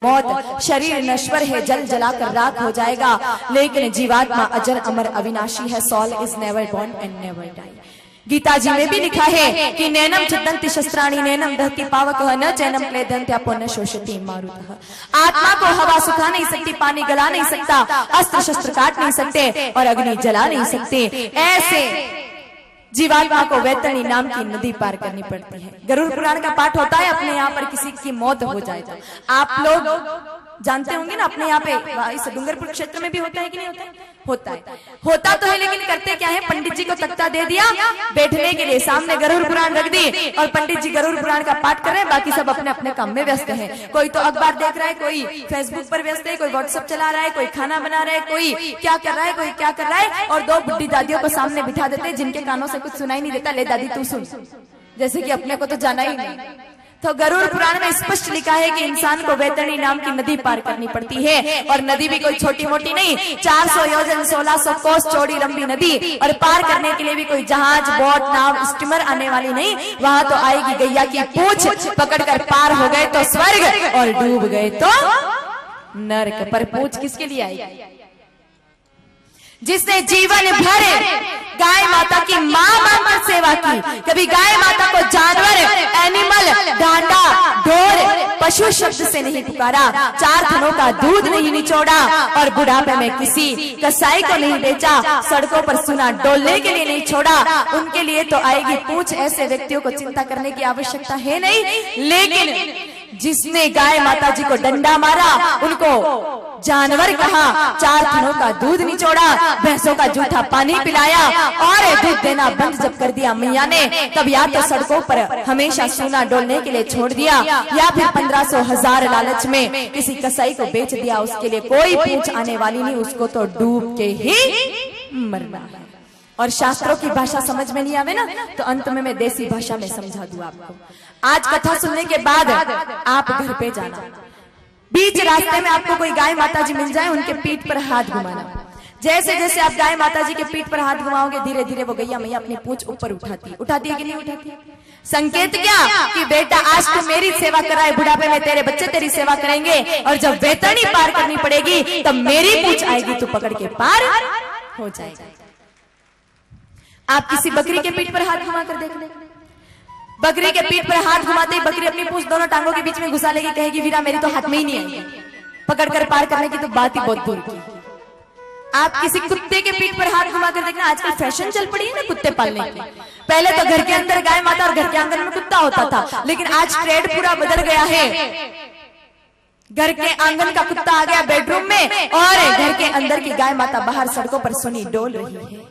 मौत, शरीर नश्वर है, जल जलाकर राख हो जाएगा, लेकिन जीवात्मा अजर अमर अविनाशी है। Soul is never born and never die. Gita ji में भी लिखा है कि नैनम छिदन्ति शस्त्राणि नैनम दहति पावक न चैनम क्लेदन्त्यापो न शोषति मारुतः। आत्मा को हवा सुखा नहीं सकती, पानी गला नहीं सकता, अस्त्र शस्त्र काट नहीं सकते और अग्नि जला नहीं सकते। ऐसे जीवात्मा को वैतरणी नाम की नदी पार करनी पड़ती है। गरुड़ पुराण का पाठ होता है, अपने यहाँ पर किसी की मौत हो जाए तो आप लोग जानते होंगे ना, अपने यहाँ पे इस डूंगरपुर क्षेत्र में भी होता है कि नहीं होता है? होता तो है, लेकिन करते क्या है, पंडित जी को तख्ता दे दिया बैठने के लिए, सामने गरुड़ पुराण रख दी और पंडित जी गरुड़ पुराण का पाठ कर रहे हैं, बाकी सब अपने अपने काम में व्यस्त हैं। कोई तो अखबार देख रहा है, कोई फेसबुक पर व्यस्त है, कोई व्हाट्सएप चला रहा है, कोई खाना बना रहा है, कोई क्या कर रहा है, कोई क्या कर रहा है, और दो बुढ़ी दादियों को सामने बिठा देते हैं जिनके कानों से कुछ सुनाई नहीं देता। ले दादी तू सुन, जैसे कि अपने को तो जाना ही नहीं। तो गरुड़ पुराण में स्पष्ट लिखा है कि इंसान को वैतरणी नाम की नदी पार करनी पड़ती है, और नदी भी कोई छोटी मोटी नहीं, 400 योजन 1600 कोस चौड़ी लंबी नदी, और पार करने के लिए भी कोई जहाज, बोट, नाव, स्टीमर आने वाली नहीं। वहां तो आएगी गैया की पूंछ, पकड़कर पार हो गए तो स्वर्ग और डूब गए तो नरक। पर पूंछ किसके लिए आएगी? जिसने जीवन भर गाय माता की मां मानकर सेवा की, कभी गाय माता को जानवर, एनिमल, डांडा, ढोर, पशु शब्द से नहीं पुकारा, 4 थनों का दूध नहीं निचोड़ा, और बुढ़ापे में किसी कसाई को नहीं बेचा, सड़कों पर सुना डोलने के लिए नहीं छोड़ा, उनके लिए तो आएगी पूंछ। ऐसे व्यक्तियों को चिंता करने की आवश्यकता है नहीं, लेकिन जिसने गाय माता जी को डंडा मारा, उनको जानवर कहा, 4 थनों का दूध निचोड़ा, भैंसों का जूठा पानी पिलाया और दूध देना बंद जब कर दिया मैया ने, तब या तो सड़कों पर हमेशा सोना डोलने के लिए छोड़ दिया, या फिर 1500 1000 लालच में किसी कसाई को बेच दिया। उसके लिए कोई पूंछ आने वाली नहीं, उसको तो डूब के ही मरना है। और शास्त्रों की भाषा समझ में नहीं आवे ना, तो अंत में मैं देसी भाषा में समझा दूं आपको। आज कथा सुनने के बाद आप घर पे जाना, बीच रास्ते में आपको कोई गाय माता जी मिल जाए, उनके पीठ पर हाथ घुमाना। जैसे जैसे आप गाय माता जी के पीठ पर हाथ घुमाओगे, धीरे धीरे वो गैया मैया अपनी पूंछ ऊपर उठाती है कि नहीं उठाती? संकेत क्या कि बेटा आज तू मेरी सेवा कराए, बुढ़ापे में तेरे बच्चे तेरी सेवा करेंगे, और जब वैतरणी पार करनी पड़ेगी तब मेरी पूंछ आएगी, तू पकड़ के पार हो जाएगा। आप किसी बकरी के पीठ पर हाथ घुमा कर देख ले, बकरी के पीठ पर हाथ घुमाते ही बकरी अपनी पूंछ दोनों टांगों के बीच में घुसा लेगी, कहेगी वीरा मेरी तो हाथ में ही नहीं आएगी, पकड़कर पार करने की तो बात ही बहुत दूर की। आप किसी कुत्ते के पीठ पर हाथ घुमा कर देखना, आजकल फैशन चल पड़ी है ना कुत्ते पालने की। पहले तो घर के अंदर गाय माता और घर के आंगन में कुत्ता होता था, लेकिन आज ट्रेड पूरा बदल गया है। घर के आंगन का कुत्ता आ गया बेडरूम में, और घर के अंदर की गाय माता बाहर सड़कों पर सोनी डोल रही है।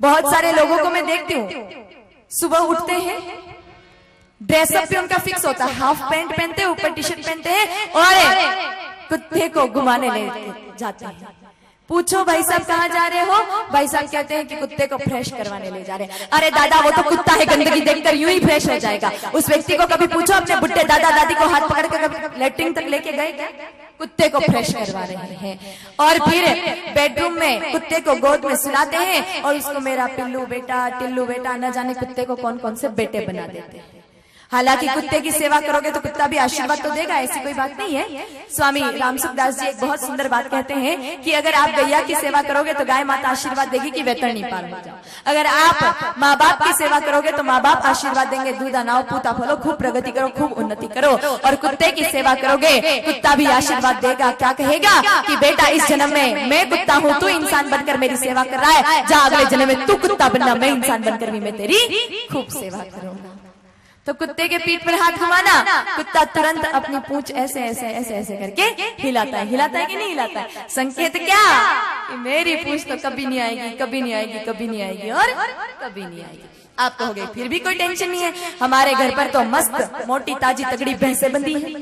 बहुत सारे लोगों को मैं देखती हूँ, सुबह उठते हैं, ड्रेसअप पे उनका फिक्स होता है, हाफ पैंट पहनते हैं, ऊपर टी शर्ट पहनते हैं और कुत्ते को घुमाने ले जाते हैं। पूछो भाई साहब कहाँ जा रहे हो? भाई साहब कहते हैं कि कुत्ते को फ्रेश करवाने ले जा रहे हैं। अरे दादा वो तो कुत्ता है, गंदगी देखकर यूं ही फ्रेश हो जाएगा। उस व्यक्ति को कभी पूछो अपने बुढ़े दादा दादी को हाथ पकड़ कर कभी लेटरिन तक लेके गए क्या? कुत्ते को फ्रेश करवा रहे हैं, और फिर बेडरूम में कुत्ते को गोद में सुलाते हैं और उसको मेरा पिल्लू बेटा, टिल्लू बेटा, न जाने कुत्ते को कौन कौन से बेटे बना देते हैं। हालांकि कुत्ते की सेवा करोगे तो कुत्ता भी आशीर्वाद तो देगा, ऐसी कोई बात नहीं है। स्वामी रामसुखदास जी एक बहुत सुंदर बात कहते हैं कि अगर आप गैया की सेवा करोगे तो गाय माता आशीर्वाद देगी कि वैतरणी पार हो जाओ। अगर आप माँ बाप की सेवा करोगे तो माँ बाप आशीर्वाद देंगे, दूधा नाव पूता फलो, खूब प्रगति करो, खूब उन्नति करो। और कुत्ते की सेवा करोगे, कुत्ता भी आशीर्वाद देगा, क्या कहेगा कि बेटा इस जन्म में मैं कुत्ता हूँ, तू इंसान बनकर मेरी सेवा कर रहा है, जा अगले जन्म में तू कुत्ता बनना, मैं इंसान बनकर भी मैं तेरी खूब सेवा करूंगा। तो कुत्ते के पीठ पर हाथ घुमाना, कुत्ता तुरंत अपनी पूंछ ऐसे ऐसे ऐसे ऐसे करके हिलाता है कि नहीं हिलाता है? संकेत क्या कि मेरी पूंछ तो कभी नहीं आएगी, कभी नहीं आएगी, कभी नहीं आएगी और कभी नहीं आएगी। आप कहोगे फिर भी कोई टेंशन नहीं है, हमारे घर पर तो मस्त मोटी ताजी तगड़ी भैंसें बंधी है,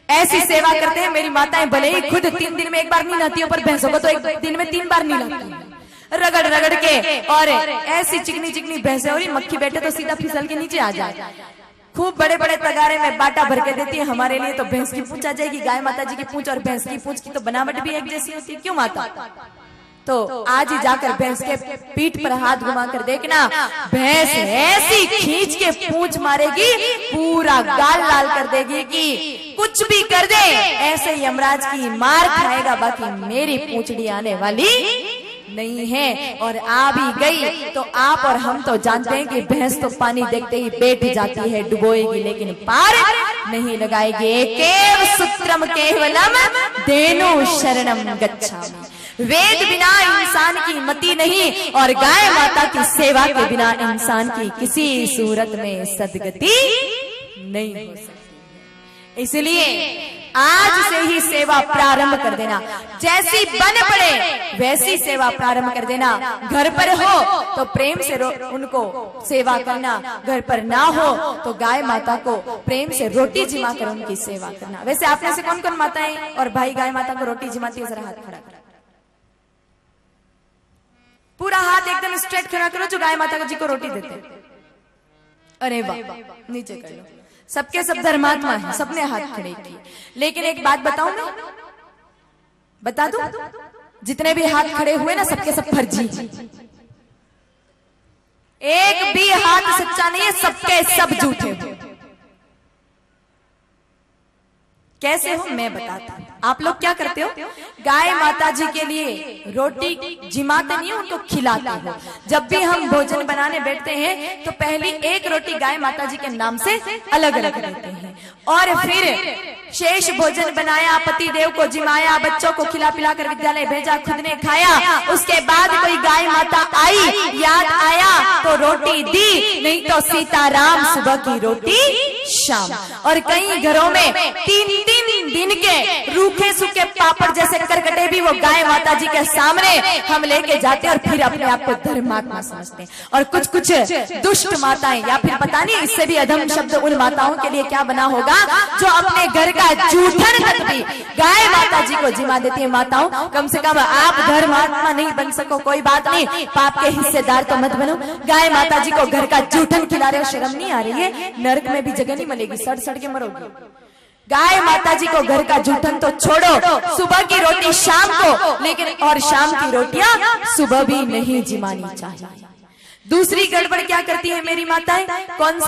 ऐसी सेवा करते हैं। मेरी माताएं भले ही खुद 3 दिन में एक बार नहीं नहाती हो, पर भैंसों को तो 1 दिन में 3 बार नहीं नहाती है, रगड़ रगड़ के। और ऐसी चिकनी चिकनी भैंसें, और मक्खी बैठे तो सीधा फिसल के नीचे आ जाए। खूब बड़े बड़े तगारे में बाटा भर के देती है। हमारे लिए तो भैंस की पूंछ आ जाएगी, गाय माता जी की पूंछ और भैंस की पूंछ की तो बनावट भी एक जैसी होती है, क्यों माता? तो आज ही जाकर भैंस के पीठ पर हाथ घुमाकर देखना, भैंस ऐसी खींच के पूंछ मारेगी, पूरा गाल लाल कर देगी कि कुछ भी कर दे ऐसे यमराज की मार खाएगा, बाकी मेरी पूंछड़ी आने वाली नहीं है। और आ भी गई तो आप और हम तो जानते हैं कि भैंस तो पानी देखते ही बैठ जाती है, डुबोएगी लेकिन पार नहीं लगाएगी। एकेव सूत्रम केवलम धेनु शरणम गच्छामि। वेद बिना इंसान की मति नहीं, और गाय माता की सेवा के बिना इंसान की किसी सूरत में सदगति नहीं हो सकती। इसलिए आज से ही सेवा प्रारंभ कर देना, जैसी बन पड़े वैसी सेवा प्रारंभ कर देना। घर पर हो तो प्रेम से उनको सेवा करना, घर पर ना हो तो गाय माता को प्रेम से रोटी जिमा कर उनकी सेवा करना। वैसे आप में से कौन कौन माताएं और भाई गाय माता को रोटी जिमाती है? जरा हाथ खड़ा करो, पूरा हाथ एकदम स्ट्रेट खड़ा करो जो गाय माता जी को रोटी देते। अरे वाह, नीचे कर लो। सबके सब धर्मात्मा है, सबने हाथ खड़े किए। लेकिन एक बात बताऊं मैं, बता दूं, जितने भी हाथ खड़े हुए ना सबके सब फर्जी, एक भी हाथ सच्चा नहीं है, सबके सब झूठे हो। कैसे हो मैं बताता हूं। आप लोग क्या करते हो? गाय माता जी के लिए रोटी जिमाते नहीं हो, उनको खिलाते हो। जब भी हम भोजन बनाने बैठते हैं तो पहली एक रोटी गाय माता जी के नाम से अलग अलग देते हैं, और फिर शेष भोजन बनाया, पति देव को जिमाया, बच्चों को खिला पिला कर विद्यालय भेजा, खुद ने खाया। उसके बाद कोई गाय माता आई, याद आया तो रोटी दी, नहीं तो सीताराम सुबह की रोटी शाम। और कई घरों में 3-3 दिन के रूखे सूखे पापड़ जैसे करकटे भी वो गाय माता जी के सामने हम लेके जाते और फिर अपने आप को धर्मात्मा समझते हैं। और कुछ कुछ दुष्ट माताएं, या फिर पता नहीं इससे भी अधम शब्द उन माताओं के लिए क्या बना होगा, जो अपने घर का जूठन तक भी गाय माता जी को जिमा देती है। माताओं, कम से कम आप धर्मात्मा नहीं बन सको कोई बात नहीं, पाप के हिस्सेदार तो मत बनो। गाय माता जी को घर का जूठन खिला रहे हो, शर्म नहीं आ रही है? नरक में भी जगह नहीं मिलेगी, सड़ सड़ के मरोगे। गाय माता जी को घर का जूठन तो छोड़ो, सुबह की रोटी शाम को, लेकिन और शाम की रोटियां सुबह भी नहीं जिमानी चाहिए। दूसरी गड़बड़ क्या करती है मेरी माताएं? कौन